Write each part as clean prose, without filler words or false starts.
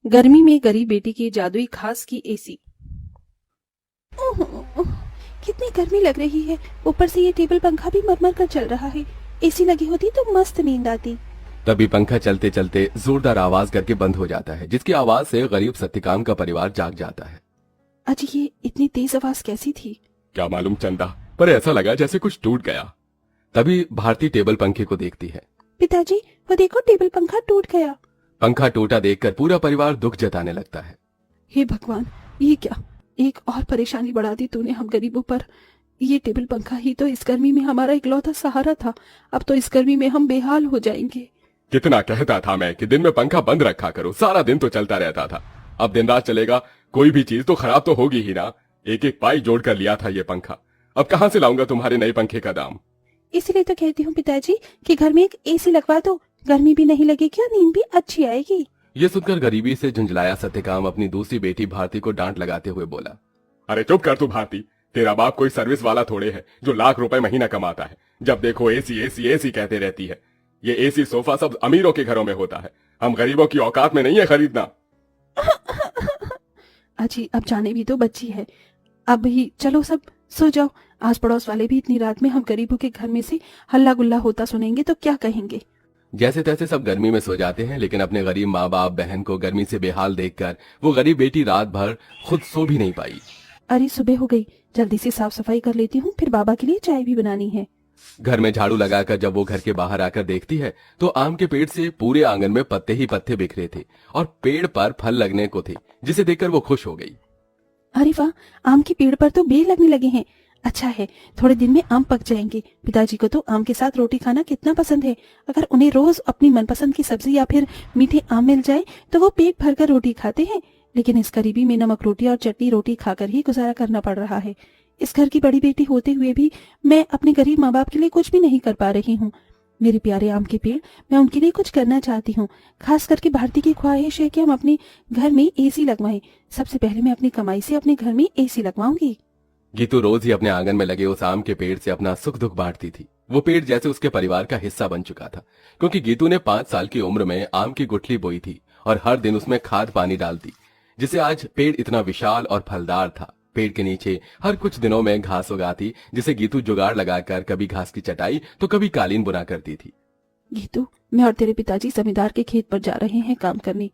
गर्मी में गरीब बेटी की जादुई खास की एसी। ओह, कितनी गर्मी लग रही है। ऊपर से ये टेबल पंखा भी मरमर कर चल रहा है। एसी लगी होती तो मस्त नींद आती। तभी पंखा चलते चलते जोरदार आवाज करके बंद हो जाता है, जिसकी आवाज से गरीब सत्यकाम का परिवार जाग जाता है। अजी, ये इतनी तेज आवाज कैसी थी? क्या मालूम चंदा, पर ऐसा लगा जैसे कुछ टूट गया। तभी भारती टेबल पंखे को देखती है। पिताजी, वो देखो, टेबल पंखा टूट गया। पंखा टूटा देखकर पूरा परिवार दुख जताने लगता है। हे भगवान, ये क्या, एक और परेशानी बढ़ा दी तूने हम गरीबों पर। ये टेबल पंखा ही तो इस गर्मी में हमारा इकलौता सहारा था। अब तो इस गर्मी में हम बेहाल हो जाएंगे। कितना कहता था मैं कि दिन में पंखा बंद रखा करो, सारा दिन तो चलता रहता था। अब दिन रात चलेगा, कोई भी चीज तो खराब तो होगी ही ना। एक एक पाई जोड़ कर लिया था ये पंखा, अब कहाँ से लाऊंगा तुम्हारे नए पंखे का दाम। इसीलिए तो कहती हूँ पिताजी कि घर में एक एसी लगवा दो। गर्मी भी नहीं लगेगी और नींद भी अच्छी आएगी। ये सुनकर गरीबी से झुंझलाया सत्यकाम अपनी दूसरी बेटी भारती को डांट लगाते हुए बोला, अरे चुप कर तू भारती, तेरा बाप कोई सर्विस वाला थोड़े है जो लाख रुपए महीना कमाता है। जब देखो एसी एसी एसी कहते रहती है। ये एसी सोफा सब अमीरों के घरों में होता है, हम गरीबों की औकात में नहीं है खरीदना। अजी, अब जाने भी तो बच्ची है। अब ही चलो सब सो जाओ। आस पड़ोस वाले भी इतनी रात में हम गरीबों के घर में से हल्ला गुल्ला होता सुनेंगे तो क्या कहेंगे। जैसे तैसे सब गर्मी में सो जाते हैं, लेकिन अपने गरीब माँ बाप बहन को गर्मी से बेहाल देखकर वो गरीब बेटी रात भर खुद सो भी नहीं पाई। अरे, सुबह हो गई, जल्दी से साफ सफाई कर लेती हूँ, फिर बाबा के लिए चाय भी बनानी है। घर में झाड़ू लगाकर जब वो घर के बाहर आकर देखती है तो आम के पेड़ से पूरे आंगन में पत्ते ही पत्ते बिखरे थे और पेड़ पर फल लगने को थे, जिसे देखकर वो खुश हो गई। अरे वाह, आम के पेड़ पर तो बेर लगने लगे हैं। अच्छा है, थोड़े दिन में आम पक जाएंगे। पिताजी को तो आम के साथ रोटी खाना कितना पसंद है। अगर उन्हें रोज अपनी मनपसंद की सब्जी या फिर मीठे आम मिल जाए तो वो पेट भरकर रोटी खाते हैं। लेकिन इस गरीबी में नमक रोटी और चटनी रोटी खाकर ही गुजारा करना पड़ रहा है। इस घर की बड़ी बेटी होते हुए भी मैं अपने गरीब माँ बाप के लिए कुछ भी नहीं कर पा रही हूँ। मेरे प्यारे आम के पेड़, मैं उनके लिए कुछ करना चाहती हूँ। खास करके भारती की ख्वाहिश है कि हम अपने घर में एसी लगवाएं। सबसे पहले मैं अपनी कमाई से अपने घर में एसी लगवाऊंगी। गीतू रोज ही अपने आंगन में लगे उस आम के पेड़ से अपना सुख दुख बांटती थी। वो पेड़ जैसे उसके परिवार का हिस्सा बन चुका था, क्योंकि गीतू ने 5 साल की उम्र में आम की गुठली बोई थी और हर दिन उसमें खाद पानी डालती, जिसे आज पेड़ इतना विशाल और फलदार था। पेड़ के नीचे हर कुछ दिनों में घास उगाती, जिसे गीतू जुगाड़ लगाकर कभी घास की चटाई तो कभी कालीन बुना करती थी। गीतू, मैं और तेरे पिताजी जमींदार के खेत पर जा रहे हैं काम करने।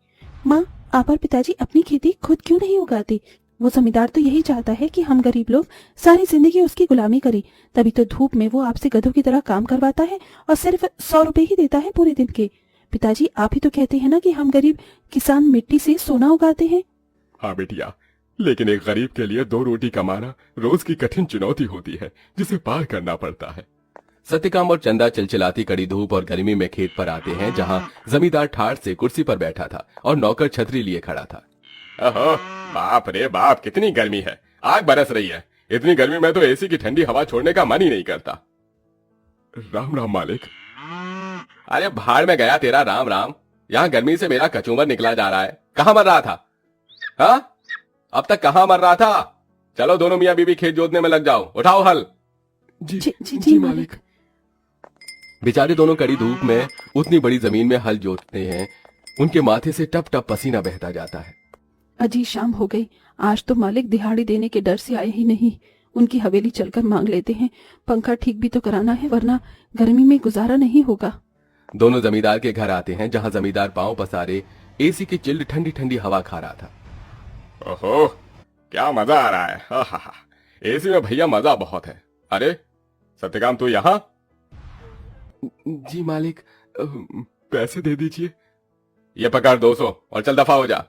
माँ, आप और पिताजी अपनी खेती खुद क्यों नहीं उगाते? वो जमींदार तो यही चाहता है कि हम गरीब लोग सारी जिंदगी उसकी गुलामी करें। तभी तो धूप में वो आपसे गधों की तरह काम करवाता है और सिर्फ 100 रुपए ही देता है पूरे दिन के। पिताजी, आप ही तो कहते हैं ना कि हम गरीब किसान मिट्टी से सोना उगाते हैं। हाँ बेटिया, लेकिन एक गरीब के लिए 2 रोटी कमाना रोज की कठिन चुनौती होती है, जिसे पार करना पड़ता है। सत्यकाम और चंदा चिलचिलाती कड़ी धूप और गर्मी में खेत पर आते हैं, जहाँ जमींदार ठाठ से कुर्सी पर बैठा था और नौकर छतरी लिए खड़ा था। ओहो, बाप रे बाप, कितनी गर्मी है, आग बरस रही है। इतनी गर्मी में तो एसी की ठंडी हवा छोड़ने का मन ही नहीं करता। राम राम मालिक। अरे भाड़ में गया तेरा राम राम, यहाँ गर्मी से मेरा कचूमर निकला जा रहा है। कहाँ मर रहा था? हाँ, अब तक कहाँ मर रहा था? चलो दोनों मियाँ बीबी खेत जोतने में लग जाओ, उठाओ हल। जी मालिक। बेचारे दोनों कड़ी धूप में उतनी बड़ी जमीन में हल जोतते हैं, उनके माथे से टप टप पसीना बहता जाता है। अजी, शाम हो गई। आज तो मालिक दिहाड़ी देने के डर से आए ही नहीं। उनकी हवेली चलकर मांग लेते हैं। पंखा ठीक भी तो कराना है, वरना गर्मी में गुजारा नहीं होगा। दोनों जमींदार के घर आते हैं, जहां जमींदार पांव पसारे एसी की चिल्ड ठंडी ठंडी हवा खा रहा था। ओहो, क्या मजा आ रहा है। हा, एसी में भैया मजा बहुत है। अरे सत्यकाम, तू यहाँ? जी मालिक, पैसे दे दीजिए। ये पकड़ 200 और चल दफा हो जा।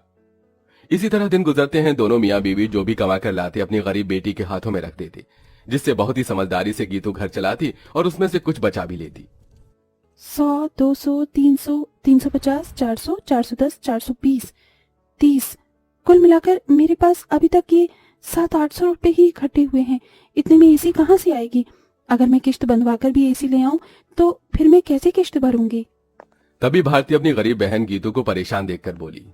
इसी तरह दिन गुजरते हैं। दोनों मियाँ बीवी जो भी कमा कर लाते अपनी गरीब बेटी के हाथों में रख देते, जिससे बहुत ही समझदारी से गीतू घर चलाती और उसमें से कुछ बचा भी लेती। 100, 200, 300, 350, 400, 410, 420, 30, कुल मिलाकर मेरे पास अभी तक ये 700-800 रुपए ही इकट्ठे हुए हैं। इतने में एसी कहाँ से आएगी? अगर मैं किश्त बंधवाकर भी एसी ले आऊं तो फिर मैं कैसे किश्त भरूंगी? तभी भारती अपनी गरीब बहन गीतू को परेशान देखकर बोली,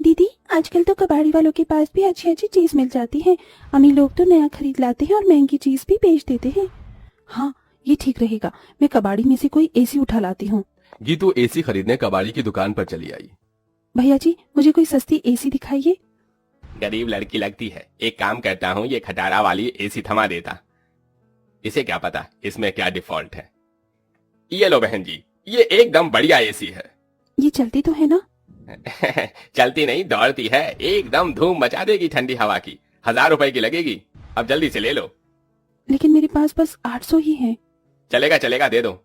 दीदी, आजकल तो कबाड़ी वालों के पास भी अच्छी अच्छी चीज मिल जाती है। अमीर लोग तो नया खरीद लाते हैं और महंगी चीज भी बेच देते हैं। हाँ, ये ठीक रहेगा। मैं कबाड़ी में से कोई एसी उठा लाती हूँ। गीतू एसी खरीदने कबाड़ी की दुकान पर चली आई। भैया जी मुझे कोई सस्ती एसी दिखाइए। गरीब लड़की लगती है, एक काम करता हूँ, ये खटारा वाली एसी थमा देता। इसे क्या पता इसमें क्या डिफॉल्ट है। ये लो बहन जी, ये एकदम बढ़िया एसी है। ये चलती तो है ना? चलती नहीं दौड़ती है, एकदम धूम मचा देगी ठंडी हवा की। 1000 रुपए की लगेगी, अब जल्दी से ले लो। लेकिन मेरे पास बस 800 ही है। चलेगा चलेगा, दे दो।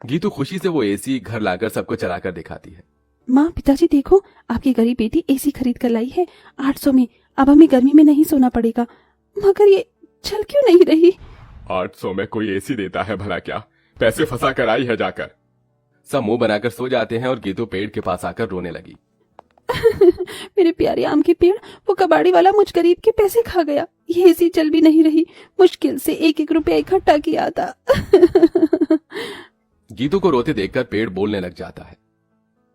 गीतू खुशी से वो एसी घर लाकर सबको चलाकर दिखाती है। माँ पिताजी देखो, आपकी गरीब बेटी एसी खरीद कर लाई है 800 में। अब हमें गर्मी में नहीं सोना पड़ेगा। मगर ये चल क्यों नहीं रही? 800 में कोई एसी देता है भला क्या? पैसे फंसा कर आई है जाकर। सब मुंह बनाकर सो जाते हैं और गीतू पेड़ के पास आकर रोने लगी। मेरे प्यारे आम के पेड़, वो कबाड़ी वाला मुझ गरीब के पैसे खा गया। ये एसी चल भी नहीं रही। मुश्किल से 1-1 रुपया इकट्ठा किया था। गीतू को रोते देखकर पेड़ बोलने लग जाता है।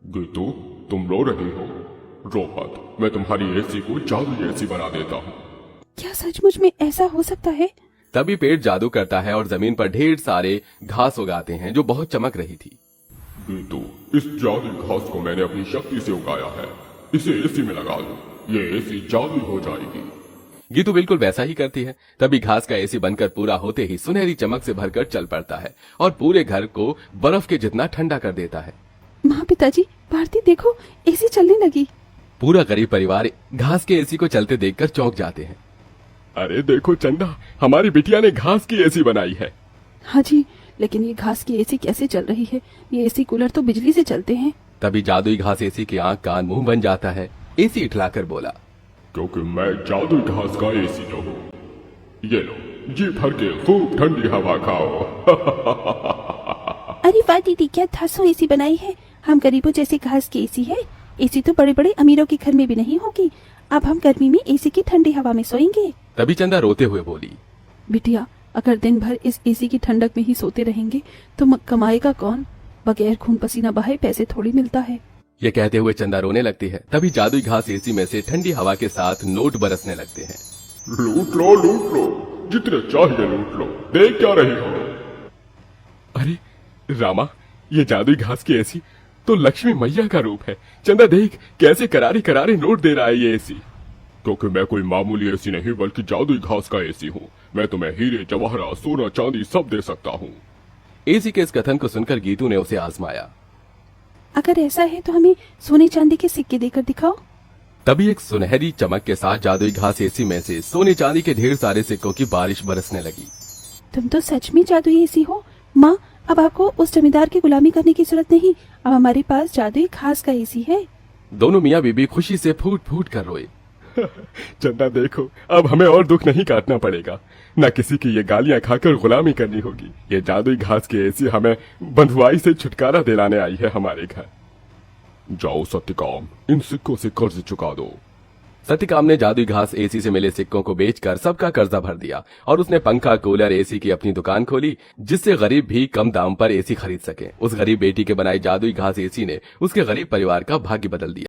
गीतू, तुम रो रही हो? रो मत, मैं तुम्हारी एसी को जादू एसी बना देता हूँ। क्या सचमुच में ऐसा हो सकता है? तभी पेड़ जादू करता है और जमीन पर ढेर सारे घास उगाते हैं जो बहुत चमक रही थी। गीतू, इस जादू घास को मैंने अपनी शक्ति से उगाया है। इसे एसी में लगा दो, ये एसी जादू हो जाएगी। गीतू बिल्कुल वैसा ही करती है। तभी घास का एसी बनकर पूरा होते ही सुनहरी चमक से भरकर चल पड़ता है और पूरे घर को बर्फ के जितना ठंडा कर देता है। माँ पिताजी, भारती देखो, एसी चलने लगी। पूरा गरीब परिवार घास के एसी को चलते देखकर चौंक जाते हैं। अरे देखो चंदा, हमारी बिटिया ने घास की एसी बनाई है। हाँ जी, लेकिन ये घास की एसी कैसे चल रही है? ये एसी कूलर तो बिजली से चलते हैं। तभी जादुई घास एसी की आंख कान मुंह बन जाता है। एसी इठलाकर बोला, क्योंकि मैं जादू घास का एसी तो हूँ। ये लो, जी भर के खूब ठंडी हवा खाओ। अरे वाह दीदी, क्या 800 एसी बनाई है। हम गरीबों जैसे घास की एसी है। एसी तो बड़े बड़े अमीरों के घर में भी नहीं होगी। अब हम गर्मी में एसी की ठंडी हवा में सोएंगे। तभी चंदा रोते हुए बोली, बिटिया, अगर दिन भर इस एसी की ठंडक में ही सोते रहेंगे तो कमाएगा कौन? बगैर खून पसीना बहाए पैसे थोड़ी मिलता है। ये कहते हुए चंदा रोने लगती है। तभी जादुई घास एसी में से ठंडी हवा के साथ नोट बरसने लगते हैं। लूट लो, जितने चाहिए लूट लो, देख क्या रही हो? अरे रामा, ये जादुई घास की एसी तो लक्ष्मी मैया का रूप है। चंदा देख, कैसे करारे करारे नोट दे रहा है ये एसी। क्योंकि मैं कोई मामूली एसी नहीं बल्कि जादुई घास का एसी हूँ। मैं तुम्हें हीरे जवाहरात सोना चांदी सब दे सकता हूँ। एसी के इस कथन को सुनकर गीतू ने उसे आजमाया। अगर ऐसा है तो हमें सोने चांदी के सिक्के देकर दिखाओ। तभी एक सुनहरी चमक के साथ जादुई घास एसी में से सोने चांदी के ढेर सारे सिक्कों की बारिश बरसने लगी। तुम तो सच में जादुई एसी हो। माँ, अब आपको उस जमींदार की गुलामी करने की जरूरत नहीं। अब हमारे पास जादुई घास का एसी है। दोनों मियाँ बीबी खुशी से फूट फूट कर रोए। चंदा देखो, अब हमें और दुख नहीं काटना पड़ेगा। न किसी की ये गालियां खाकर गुलामी करनी होगी। ये जादुई घास की एसी हमें बंधुआई से छुटकारा दिलाने आई है हमारे घर। जाओ सत्यकाम, इन सिक्कों से कर्ज चुका दो। सत्यकाम ने जादुई घास एसी से मिले सिक्कों को बेचकर सबका कर्जा भर दिया और उसने पंखा कूलर एसी की अपनी दुकान खोली, जिससे गरीब भी कम दाम पर एसी खरीद सके। उस गरीब बेटी के बनाई जादुई घास एसी ने उसके गरीब परिवार का भाग्य बदल दिया।